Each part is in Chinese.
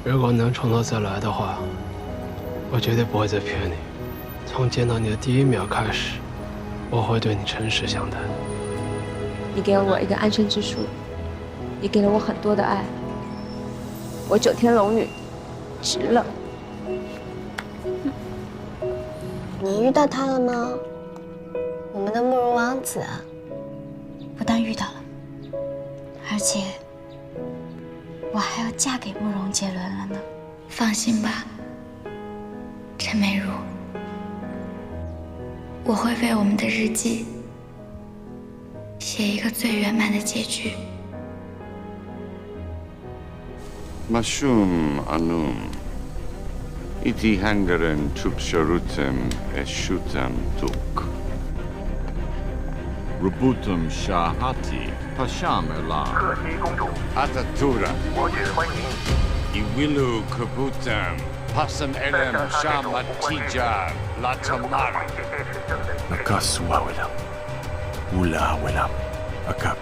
如果能从头再来的话，我绝对不会再骗你。从见到你的第一秒开始，我会对你诚实相待。你给了我一个安身之处，也给了我很多的爱。我9天龙女，值了。你遇到他了吗？我们的慕容王子啊，不但遇到了，而且我还要嫁给慕容杰伦了呢。放心吧，陈美如，我会为我们的日记写一个最圆满的结局。Mashum anum, iti hangaren tupsharutem eshutam tuk. Rubutum Shahati Pasham Elam 克西公主， Atatura, 我只欢迎你。 iwilu kabutam, pasam 在 elem 向他这种不欢迎 shamatija 人不到 latamara. 会显示正的 Nakaswa Welam Ula Welam Akap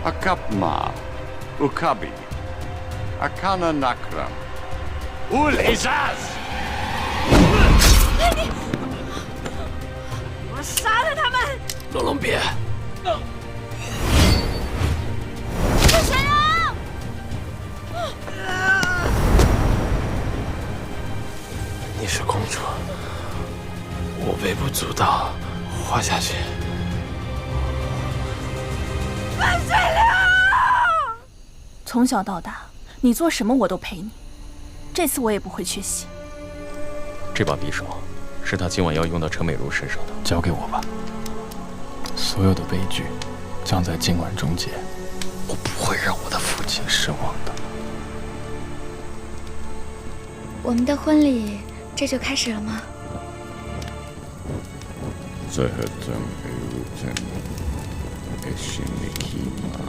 Akapma, ukabi, akana nakram. Ul izaz! 我杀了他们！龙龙别！是谁啊？你是公主，我微不足道，活下去。从小到大，你做什么我都陪你。这次我也不会缺席。这把匕首是他今晚要用到陈美如身上的，交给我吧。所有的悲剧将在今晚终结，我不会让我的父亲失望的。我们的婚礼这就开始了吗？ Zahatam erutem eshinikima.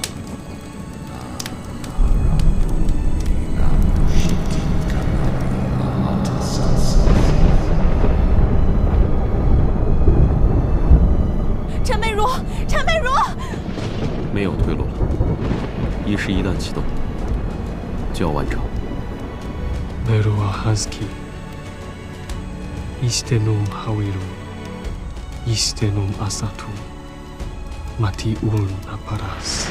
陈美如，陈美如，没有退路了。仪式一旦启动，就要完成。 Merua Husky, Istenum Hawiru, Istenum Asatu, Matiun Aparas.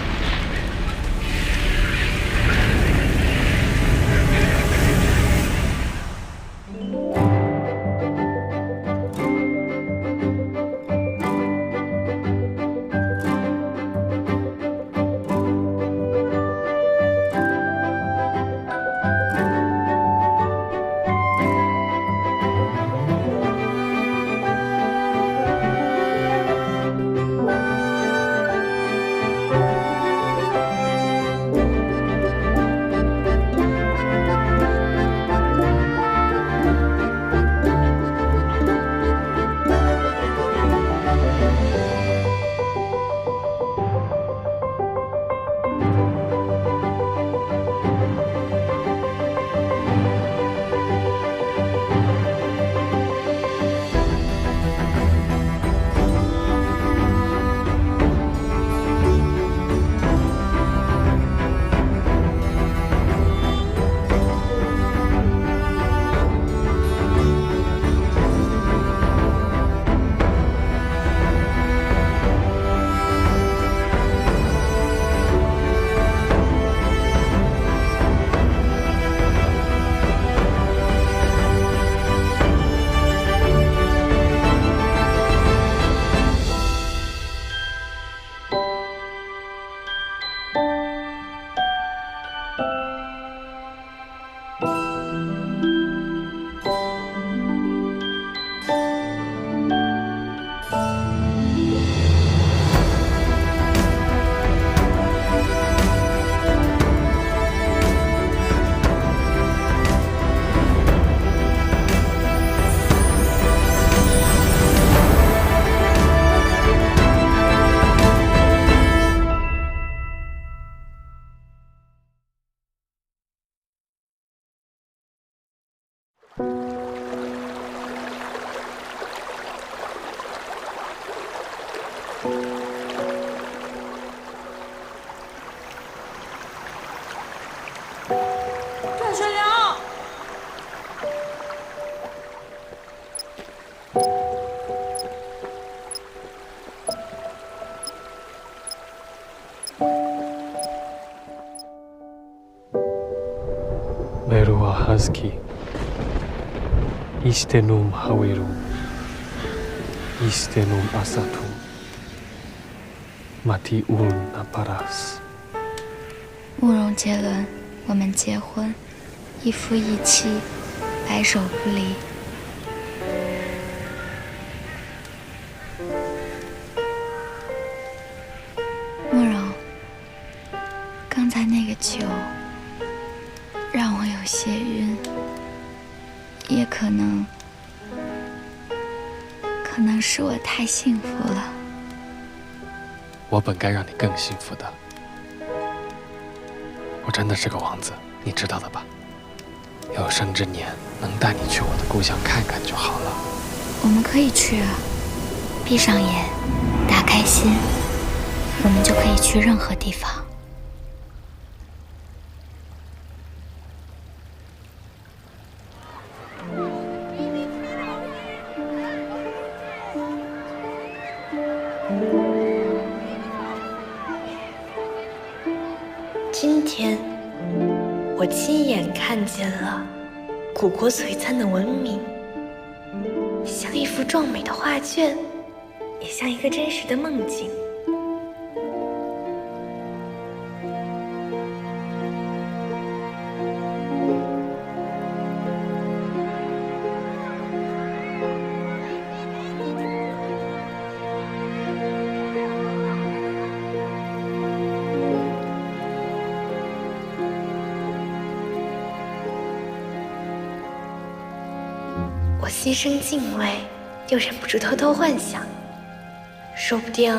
Merua Husky, Istenum Hawiru, Istenum Asatum, Matiun Naparas。慕容杰伦，我们结婚，一夫一妻，白首不离。慕容，刚才那个酒让我有些晕，也可能是我太幸福了。我本该让你更幸福的。我真的是个王子，你知道的吧？有生之年能带你去我的故乡看看就好了。我们可以去啊，闭上眼，打开心，我们就可以去任何地方。今天，我亲眼看见了古国璀璨的文明，像一幅壮美的画卷，也像一个真实的梦境。我心生敬畏，又忍不住偷偷幻想，说不定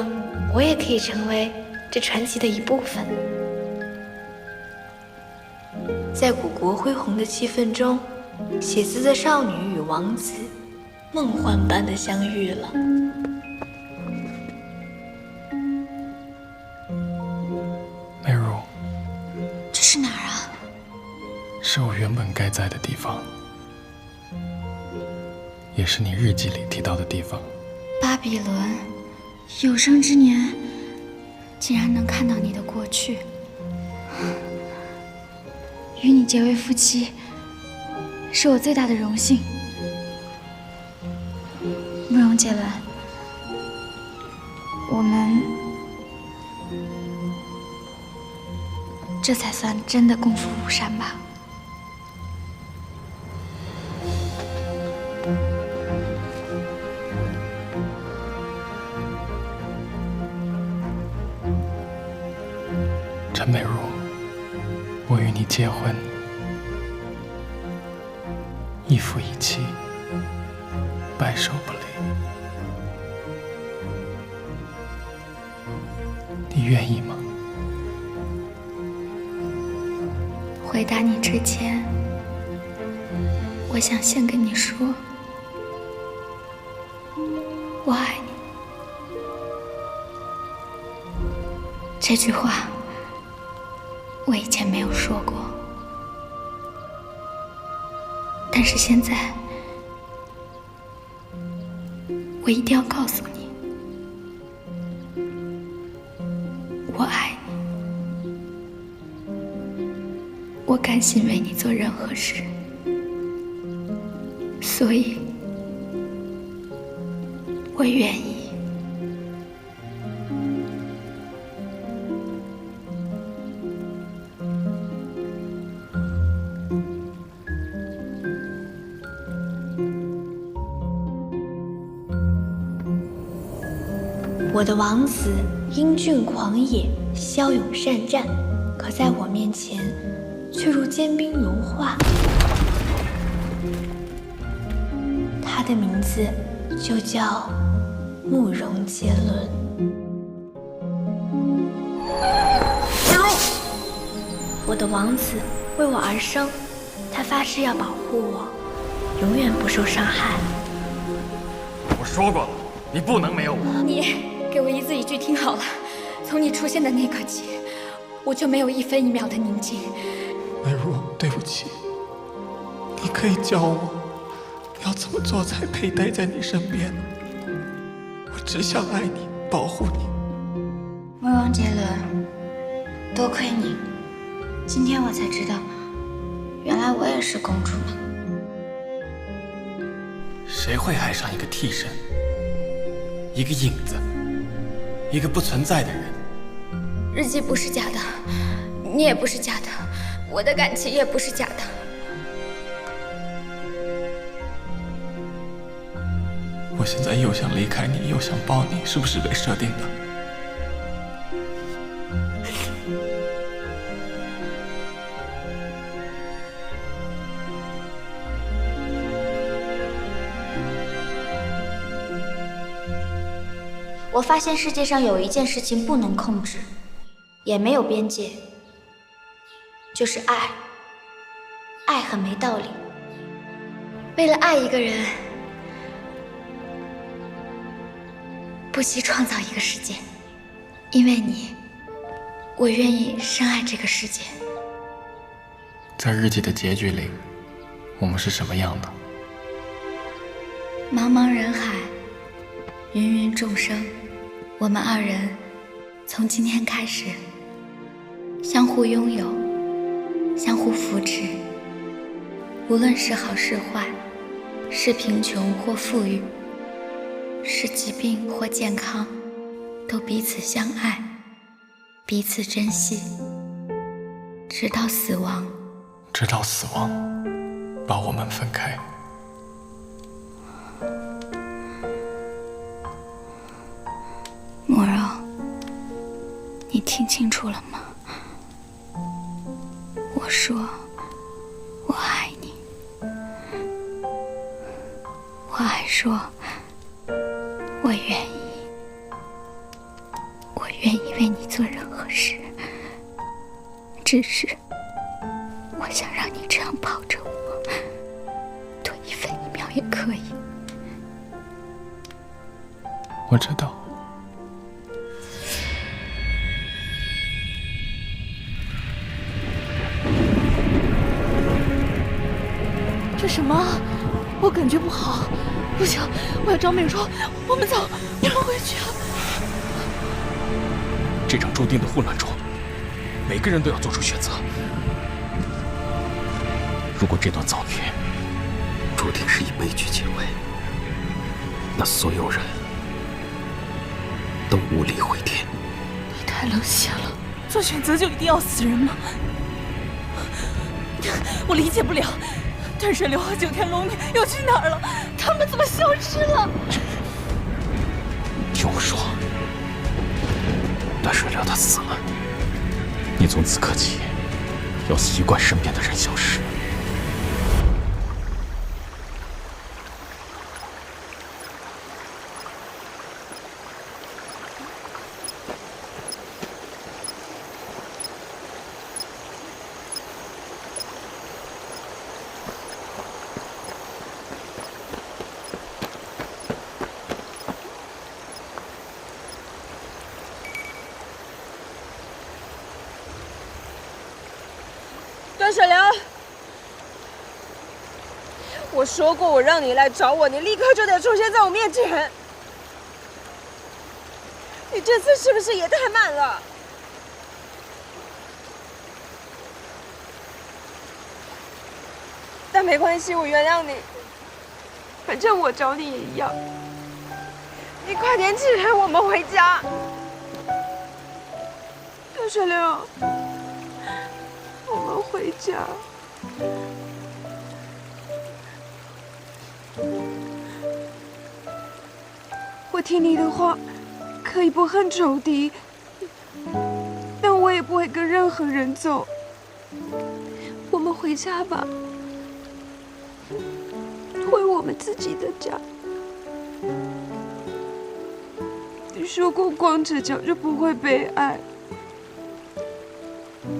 我也可以成为这传奇的一部分。在古国恢宏的气氛中，写字的少女与王子梦幻般的相遇了。美如，这是哪儿啊？是我原本该在的地方。也是你日记里提到的地方。巴比伦，有生之年竟然能看到你的过去，与你结为夫妻，是我最大的荣幸。慕容杰伦，我们这才算真的共赴巫山吧。陈美如，我与你结婚，一夫一妻，白首不离。你愿意吗？回答你之前，我想先跟你说，我爱你。这句话我以前没有说过，但是现在我一定要告诉你，我爱你，我甘心为你做任何事，所以我愿意。我的王子英俊狂野，骁勇善战，可在我面前却如坚冰融化。他的名字就叫慕容杰伦。美如，我的王子为我而生，他发誓要保护我，永远不受伤害。我说过了，你不能没有我。你给我一字一句听好了，从你出现的那刻起，我就没有一分一秒的宁静。美如，对不起，你可以教我要怎么做才配待在你身边。我只想爱你，保护你。慕容杰伦，多亏你，今天我才知道，原来我也是公主呢。谁会爱上一个替身？一个影子，一个不存在的人。日记不是假的，你也不是假的，我的感情也不是假的。我现在又想离开你，又想抱你，是不是被设定的？我发现世界上有一件事情不能控制，也没有边界，就是爱。爱很没道理。为了爱一个人，不惜创造一个世界。因为你，我愿意深爱这个世界。在日记的结局里，我们是什么样的？茫茫人海，芸芸众生，我们二人从今天开始，相互拥有，相互扶持。无论是好是坏，是贫穷或富裕，是疾病或健康，都彼此相爱，彼此珍惜，直到死亡。直到死亡把我们分开。慕容，你听清楚了吗？我说我爱你，我还说我愿意，我愿意为你做任何事，只是我想让你这样抱着我，多1分1秒也可以。我知道。这什么？我感觉不好，不行，我要找美若。我们走，我们回去。这场注定的混乱中，每个人都要做出选择。如果这段遭遇注定是以悲剧结尾，那所有人都无力回天。你太冷血了，做选择就一定要死人吗？我理解不了。断水流和9天龙女又去哪儿了？他们怎么消失了？听我说，断水流他死了，你从此刻起要习惯身边的人消失。断水流，我说过我让你来找我，你立刻就得出现在我面前。你这次是不是也太慢了？但没关系，我原谅你。反正我找你也一样。你快点起来，我们回家。断水流。我们回家。我听你的话，可以不恨仇敌，但我也不会跟任何人走。我们回家吧，回我们自己的家。你说过光着脚就不会被爱。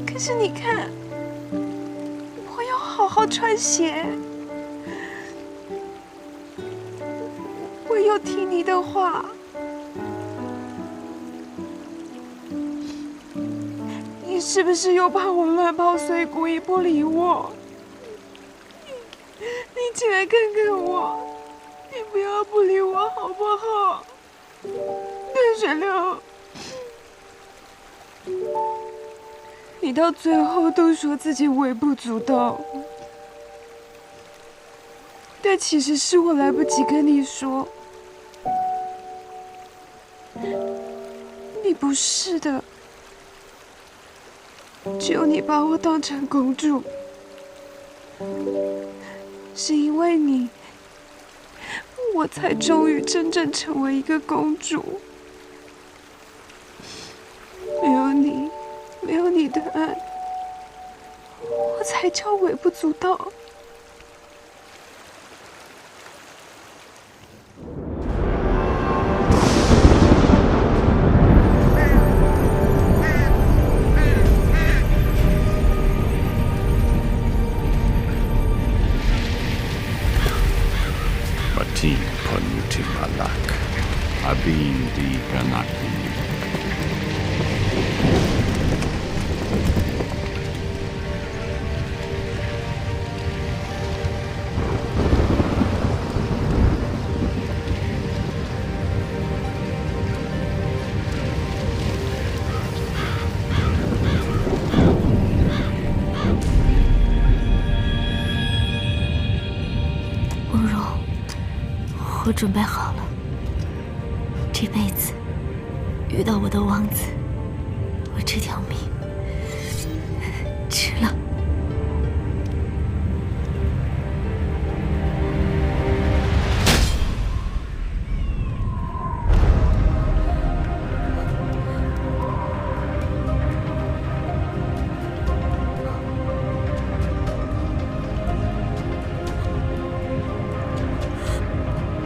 可是你看，我要好好穿鞋，我要听你的话。你是不是又怕我乱跑，所以故意不理我？你起来看看我，你不要不理我好不好？断水流。你到最后都说自己微不足道，但其实是我来不及跟你说，你不是的，只有你把我当成公主，是因为你，我才终于真正成为一个公主。没有你，没有你的爱，我才叫微不足道。Matin panutim alak, abin di ganaki. 我准备好了，这辈子遇到我的王子，我这条命值了。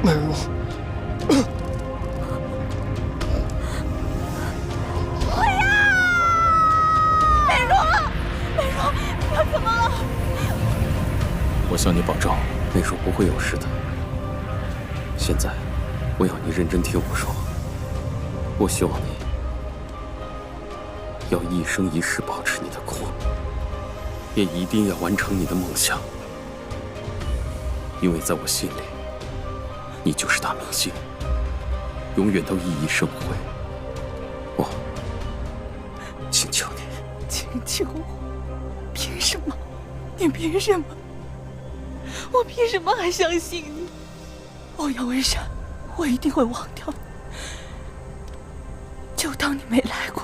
美如，我呀，美如，美如，你要怎么了？我向你保证，美如不会有事的。现在，我要你认真听我说。我希望你要一生一世保持你的酷，也一定要完成你的梦想，因为在我心里。你就是大明星，永远都熠熠生辉。我请求你，请求我？凭什么？你凭什么？我凭什么还相信你？欧阳文山，我一定会忘掉你，就当你没来过，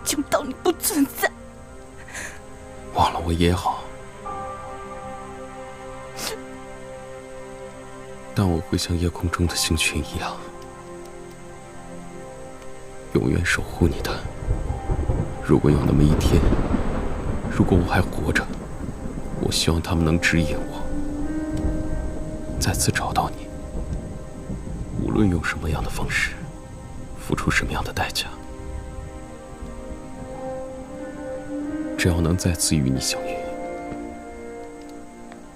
就当你不存在。忘了我也好。但我会像夜空中的星群一样，永远守护你的。如果有那么一天，如果我还活着，我希望他们能指引我，再次找到你。无论用什么样的方式，付出什么样的代价，只要能再次与你相遇，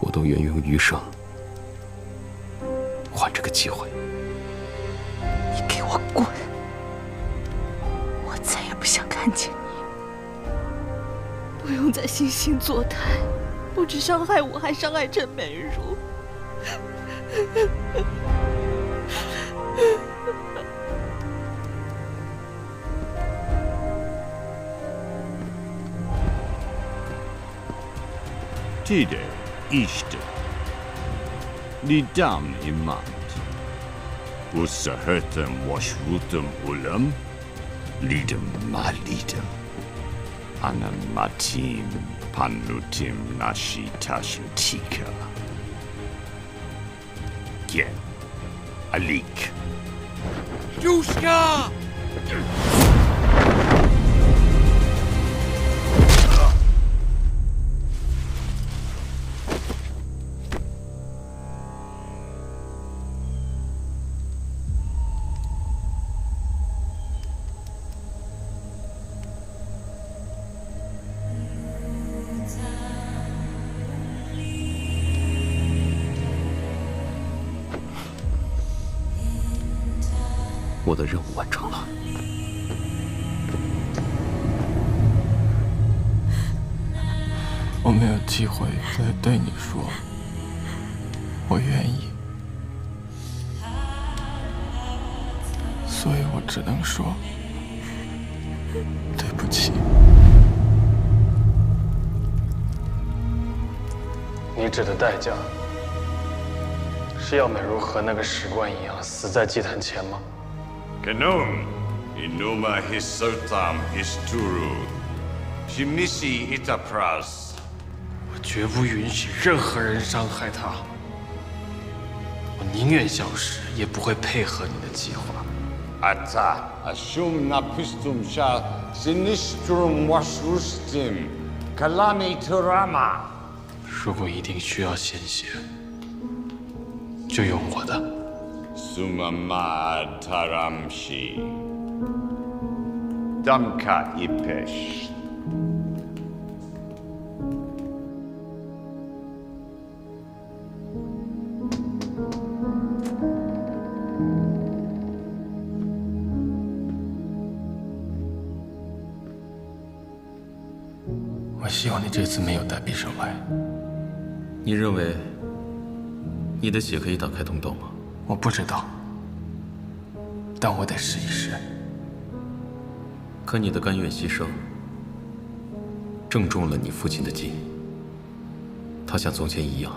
我都愿用余生。换这个机会，你给我滚！我再也不想看见你。不用再惺惺作态，不止伤害我，还伤害陈美如。Tide, işte. Lidam imat. Usahetem washrutem ulam. Lidam malidam. Anamatim panutim nashitashutika. Gel. Alik. Yushka! 我的任务完成了。我没有机会再对你说我愿意，所以我只能说对不起。你指的代价，是要美如和那个史官一样死在祭坛前吗？ Kanon, inuma hisotam histuru, shimisi itapras. 我绝不允许任何人伤害他。我宁愿消失，也不会配合你的计划。 Ata asum napistum sha sinistrum wasrustim kalami turama. 如果一定需要鲜血，就用我的。 Sumama taramshi. Damka ipesh. 我希望你这次没有带匕首来。你认为你的血可以打开通道吗？我不知道，但我得试一试。可你的甘愿牺牲，正中了你父亲的计。他像从前一样，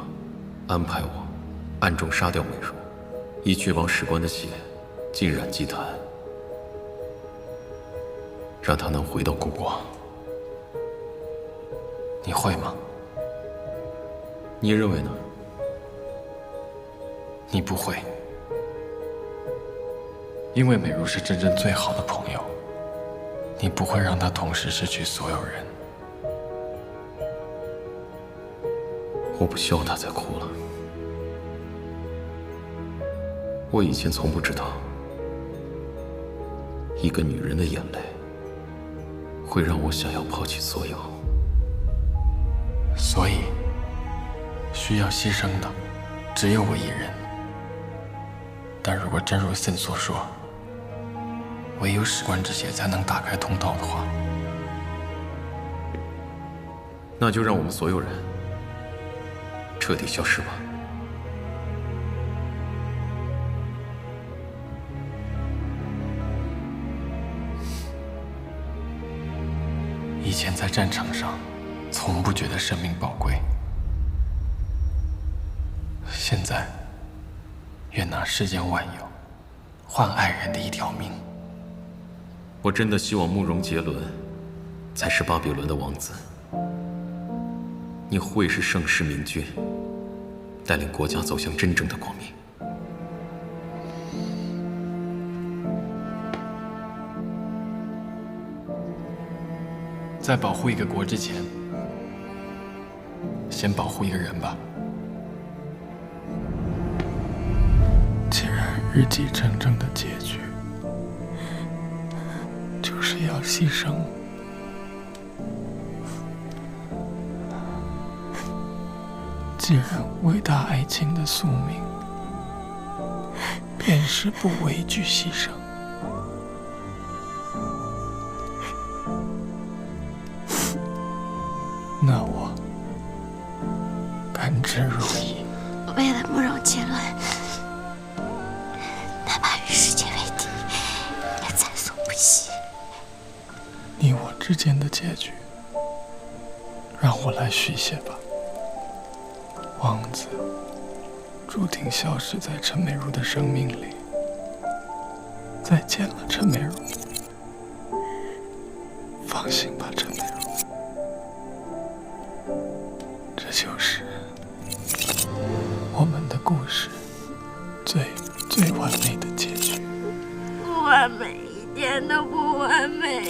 安排我暗中杀掉美如，以确保史官的血浸染祭坛，让他能回到故国。你会吗？你认为呢？你不会，因为美如是真正最好的朋友，你不会让她同时失去所有人。我不希望她再哭了。我以前从不知道，一个女人的眼泪会让我想要抛弃所有。所以，需要牺牲的只有我一人。但如果真如森所说，唯有史官之血才能打开通道的话，那就让我们所有人彻底消失吧。以前在战场上，从不觉得生命宝贵，现在愿拿世间万有，换爱人的一条命。我真的希望慕容杰伦才是巴比伦的王子，你会是盛世明君，带领国家走向真正的光明。在保护一个国之前，先保护一个人吧。既然日记真正的结局就是要牺牲，既然伟大爱情的宿命便是不畏惧牺牲，那我甘之如饴。为了慕容杰伦，哪怕与世界为敌，也在所不惜。你我之间的结局，让我来续写吧。王子注定消失在陈美如的生命里。再见了，陈美如。放心吧，陈美如。这就是我们的故事最完美的结局。不完美，一点都不完美。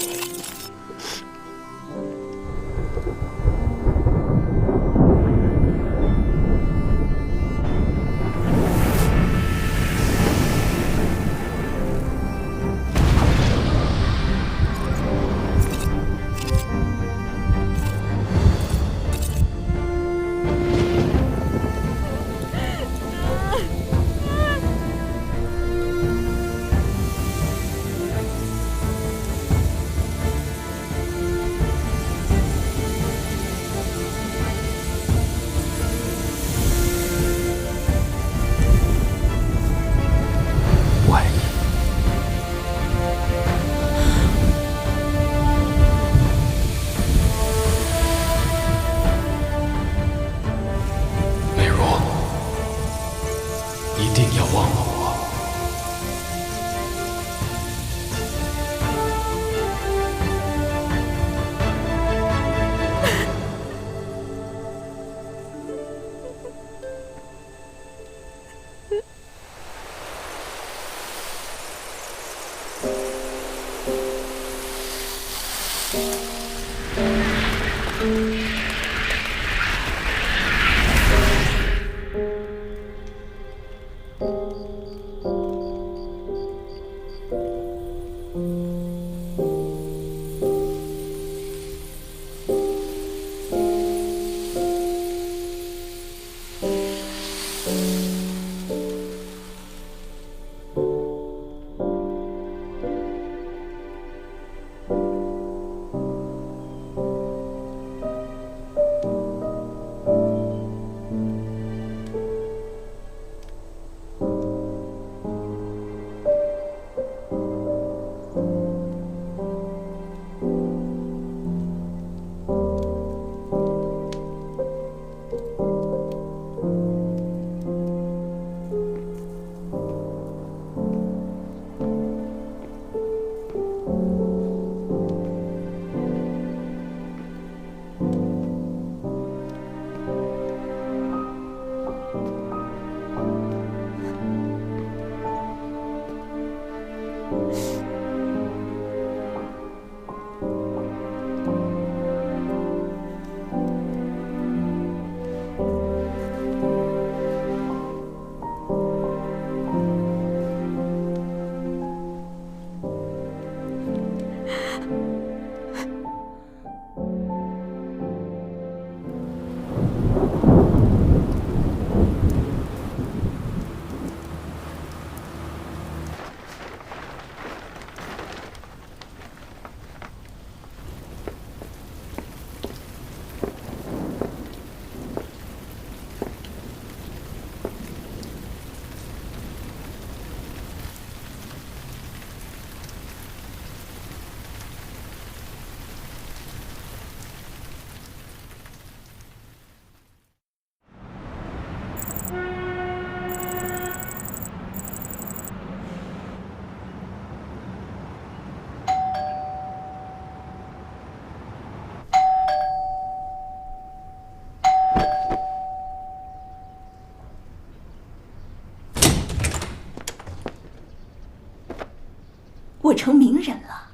我成名人了。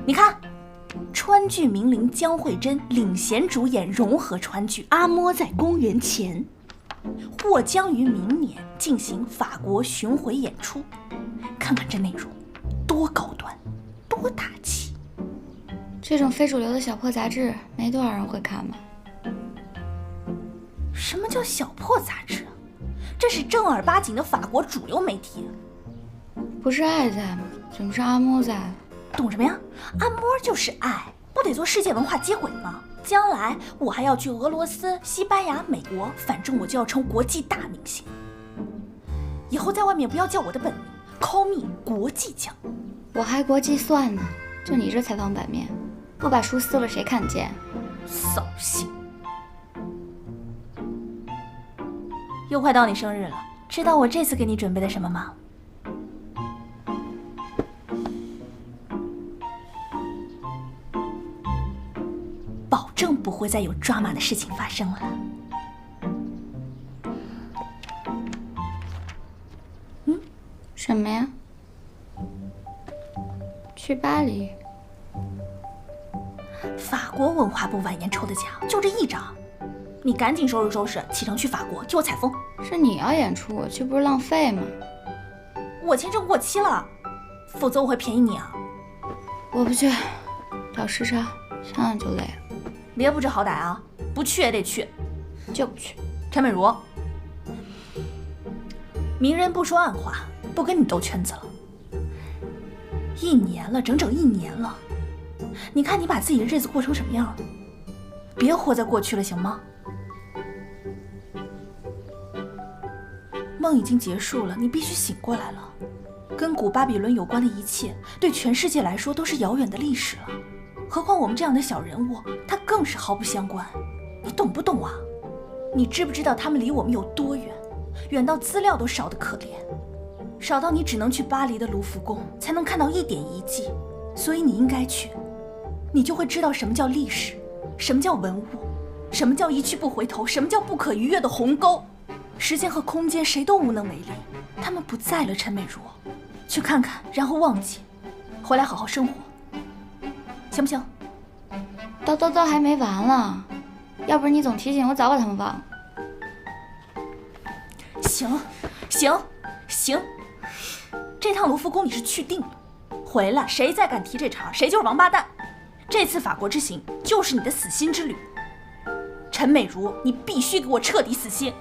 你看，川剧名伶江慧珍领衔主演融合川剧《阿嬷在公元前》，或将于明年进行法国巡回演出。看看这内容，多高端，多大气！这种非主流的小破杂志，没多少人会看吧？什么叫小破杂志？这是正儿八经的法国主流媒体。不是爱在吗？怎么是阿嬷在？懂什么呀？阿嬷就是爱，不得做世界文化接轨吗？将来我还要去俄罗斯、西班牙、美国，反正我就要成国际大明星。以后在外面不要叫我的本名 ，call me 国际酱。我还国际算呢，就你这采访版面，不把书撕了谁看见？扫兴。又快到你生日了，知道我这次给你准备的什么吗？保证不会再有抓马的事情发生了。什么呀？去巴黎？法国文化部晚宴抽的奖就这一张，你赶紧收拾收拾，启程去法国替我采风。是你要演出，我去不是浪费吗？我签证过期了，否则我会便宜你啊。我不去，倒时差，想想就累了。别不知好歹啊，不去也得去，就不去。陈美如，明人不说暗话，不跟你兜圈子了。1年了，整整1年了，你看你把自己的日子过成什么样了？别活在过去了，行吗？梦已经结束了，你必须醒过来了。跟古巴比伦有关的一切，对全世界来说都是遥远的历史了。何况我们这样的小人物，他更是毫不相关。你懂不懂啊？你知不知道他们离我们有多远？远到资料都少得可怜，少到你只能去巴黎的卢浮宫才能看到一点遗迹。所以你应该去，你就会知道什么叫历史，什么叫文物，什么叫一去不回头，什么叫不可逾越的鸿沟。时间和空间谁都无能为力，他们不在了。陈美如，去看看，然后忘记。回来好好生活，行不行？叨还没完了，要不是你总提醒我，早把他们忘了。行，这趟卢浮宫你是去定了，回来谁再敢提这茬，谁就是王八蛋。这次法国之行就是你的死心之旅，陈美如，你必须给我彻底死心。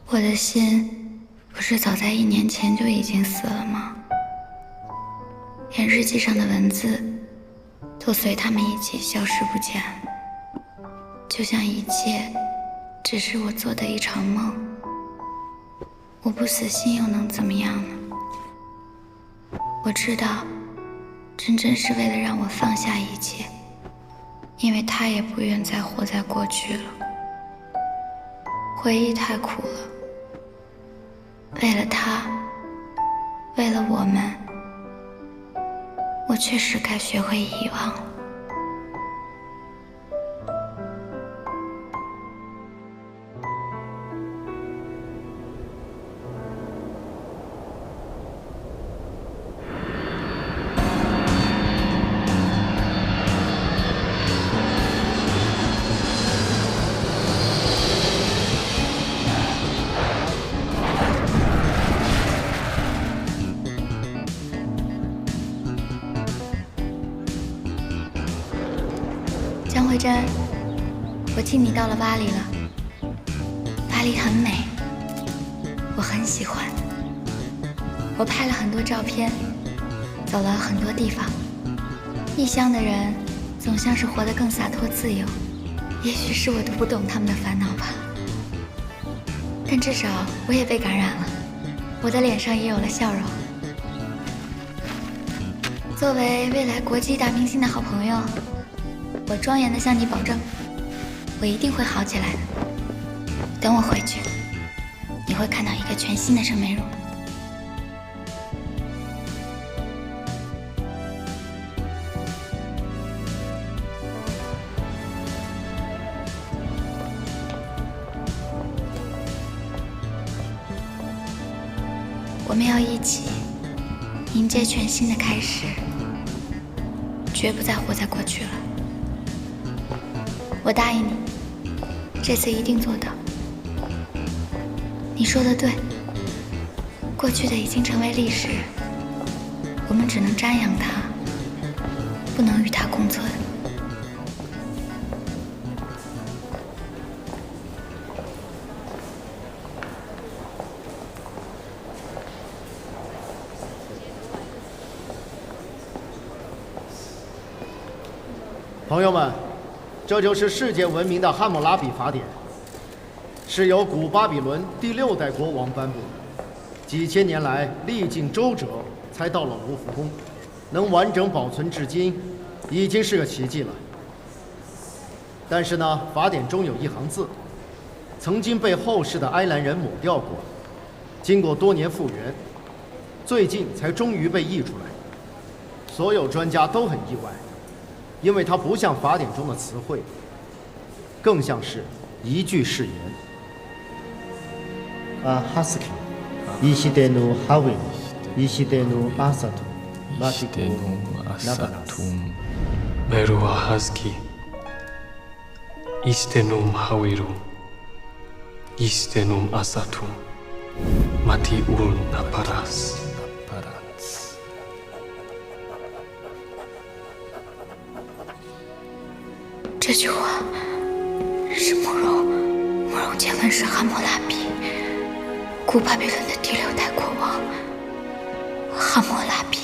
我的心不是早在1年前就已经死了吗？连日记上的文字都随他们一起消失不见，就像一切只是我做的一场梦。我不死心又能怎么样呢？我知道真正是为了让我放下一切，因为他也不愿再活在过去了。回忆太苦了，为了他，为了我们，我确实该学会遗忘了。江慧珍，我替你到了巴黎了。巴黎很美，我很喜欢。我拍了很多照片，走了很多地方。异乡的人总像是活得更洒脱自由，也许是我读不懂他们的烦恼吧。但至少我也被感染了，我的脸上也有了笑容。作为未来国际大明星的好朋友，我庄严地向你保证，我一定会好起来的。等我回去，你会看到一个全新的陈美如。我们要一起迎接全新的开始，绝不再活在过去了。我答应你，这次一定做到。你说的对，过去的已经成为历史，我们只能瞻仰它，不能与它共存。朋友们，这就是世界闻名的汉谟拉比法典，是由古巴比伦第6代国王颁布的，几千年来历尽周折才到了卢浮宫，能完整保存至今，已经是个奇迹了。但是呢，法典中有一行字，曾经被后世的埃兰人抹掉过，经过多年复原，最近才终于被译出来。所有专家都很意外，因为它不像法典中的词汇，更像是一句誓言。Husky, Ishidenu Hawi, Ishidenu Asatu, Ishidenu Asatum, Merua Husky, Ishtenum Hawiru, Ishtenum Asatum, Matiul Naparas.这句话是慕容见闻是汉谟拉比，古巴比伦的第6代国王汉谟拉比。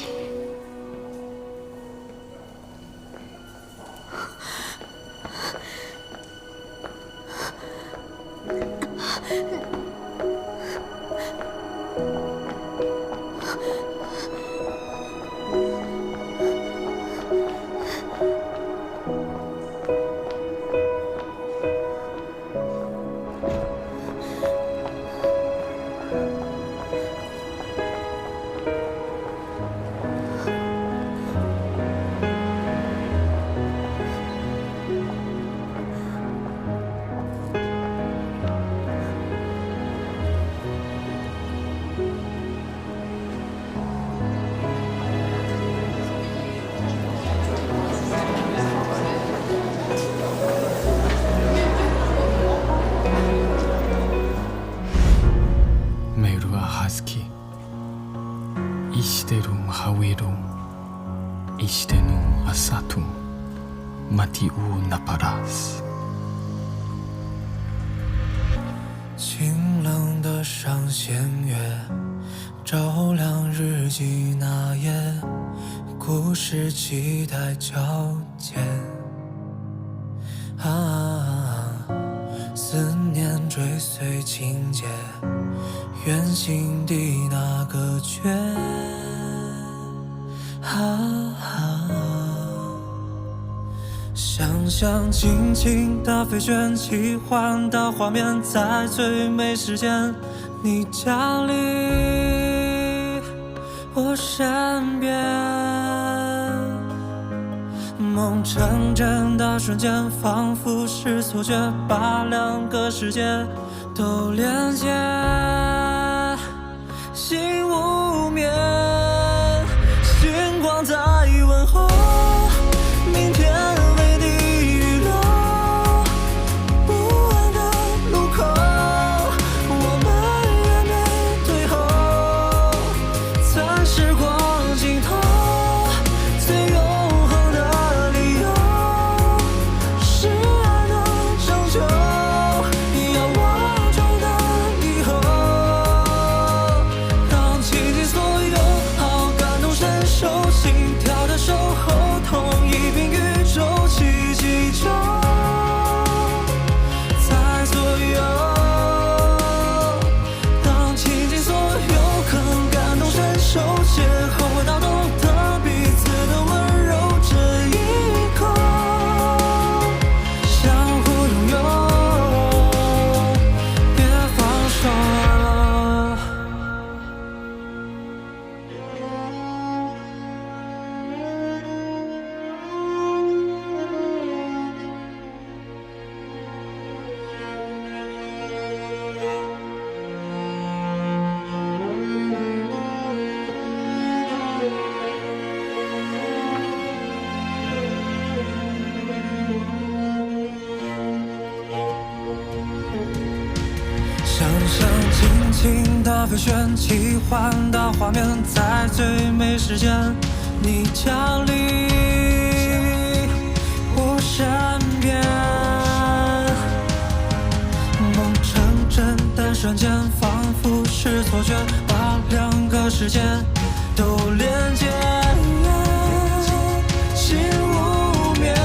husky 이 시대로 하위로 이 시대로 아사투 마티우 나파라스 清冷的上弦月，照亮日记那页，故事期待交接。思念追随情节，远行的那个缺。想象尽情的飞旋，奇幻的画面，在最美时间，你降临我身边。梦成真的瞬间，仿佛是错觉，把两个世界都连接，心无眠，星光在问候，明天。飞旋奇幻的画面，在最美时间，你降临我身边。梦成真的瞬间，仿佛是错觉，把两个世界都连接，心无眠，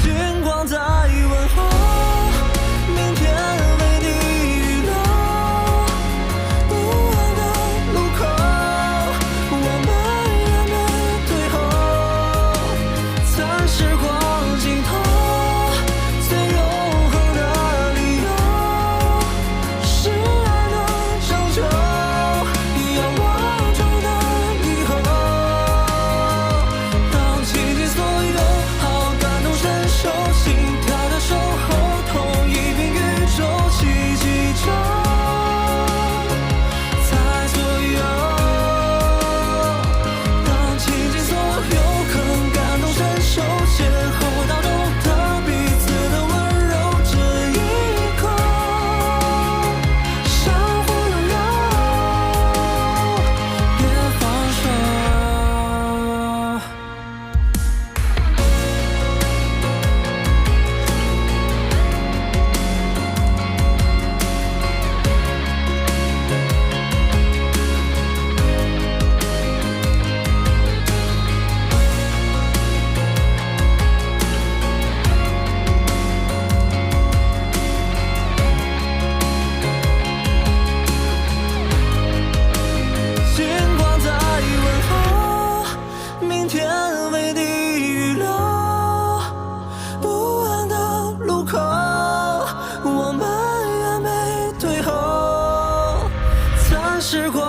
星光在问候。时光